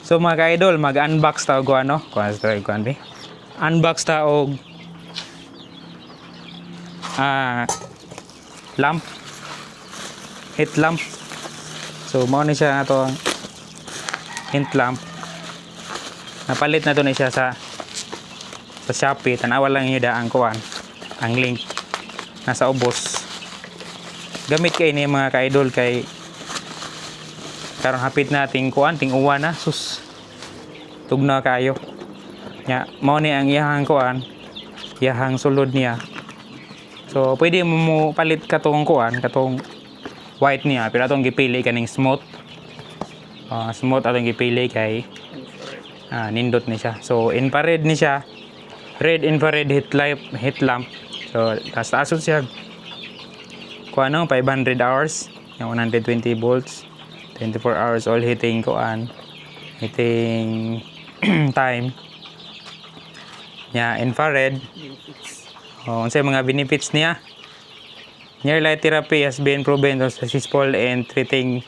So mga ka-idol, mag-unbox ta og ano, unbox ta og lamp, heat lamp. So mao ni siya ato ang heat lamp. Napalit na to ni siya sa Shopee. Tanawa lang niyo ang kuan, ang link nasa ubos. Gamit kay ni mga ka-idol kay karon hapit nating kuan ting uwan na sus tugna kayo nya mao ni ang iyahang kuan, iyahang sulod niya. So pwede mo palit katong kuan, katong white niya, pero atong gipili kaning smooth. Smooth atong gipili kay nindot ni siya. So infrared ni siya, red infrared heat lamp. So taas siya kuan 500 hours, yung 120 volts, 24 hours all heating kuan, heating time nya infrared. Unsay mga benefits niya? Near light therapy has been proven to successful in treating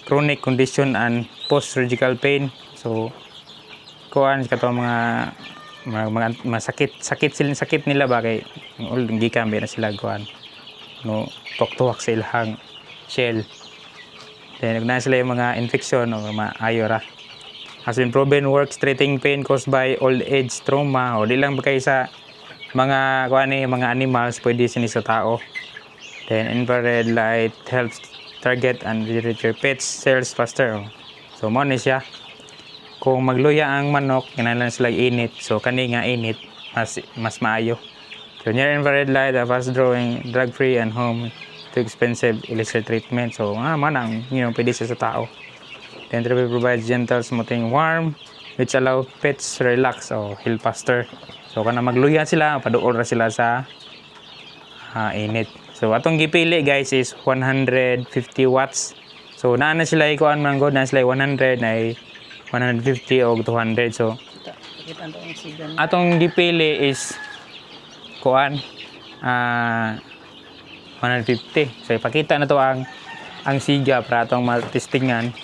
chronic condition and post-surgical pain. So kuan kato mga sakit nila ba kay gikan ba na sila kuan no tuktuwak sa ilang shell. Then na sila yung mga infection o maayo ra. Has been proven works treating pain caused by old age, trauma, o di lang ba kayo sa mga kuan mga animals, pwede sini sa tao. Then infrared light helps target and repair cells faster. So mo ni siya. Kung magluya ang manok, kinahanglan sila init. So kani nga init mas maayo. So near infrared light, fast drawing, drug free and home to expensive electric treatment. So manang pwede siya sa tao. Then therapy provides gentle smoothing warm which allow pets relax o heal faster. So kana magluya sila, paduol ra sila sa init. So atong gipili guys is 150 watts. So naa na sila ikuan man god, na sila 100 na 150 o 200. So atong gipili is kuan 150. So ipakita na to ang siga para atong matestingan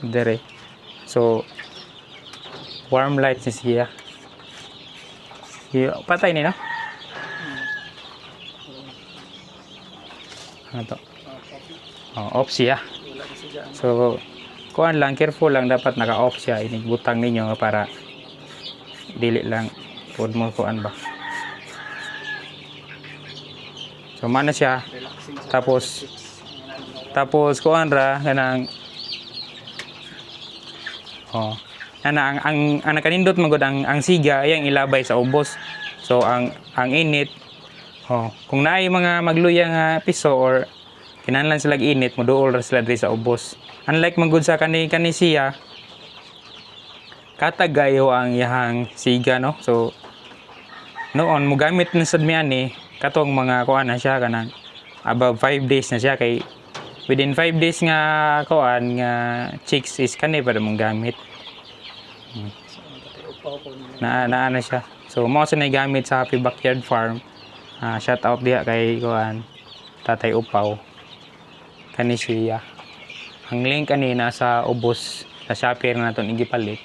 dire. So warm light siya. Patay ni no? Ano to? Off siya. So kuan lang, careful lang, dapat naka-off siya. Inigbutang ninyo para dili lang pod mo kuan ba. So mana siya. Tapos kuan ra kanang ang nakanindot magod ang siga ayang ilabay sa ubos. So ang init kung naay mga magluya nga piso or kinahanglan sila init, moduol ra sila diri sa ubos. Unlike magud sa kani siya, katagayo ang iyahang siga no. So noon mo gamit na sad mi ani katong mga kuan na siya kanang above 5 days na siya, kay within 5 days nga kuan nga chicks is kani para mong gamit. Na siya. So mo sa gamit sa Happy Backyard Farm. Shout out diha kay kuan Tatay Upaw. Kani siya. Ang link kanina sa ubos sa Shopee na naton igipalit.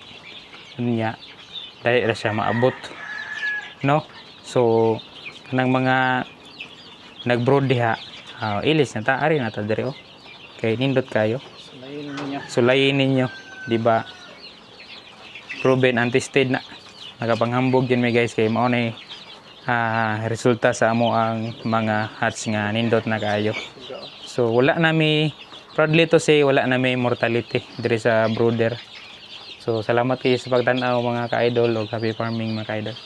Unya dali ra siya maabot. No? So kanang mga nag-brood diha, ilis na ta ari na ta dire kay nindot kayo. Sulayin ninyo, di ba? Proven and tested na. Nakapanghambog din may guys kay mao ni resulta sa amo ang mga hatch nga nindot na kayo. So wala na mi, proudly to say, wala na may mortality diri sa brooder. So salamat kayo sa pagtan-aw mga ka-idol o happy farming mga ka-idol.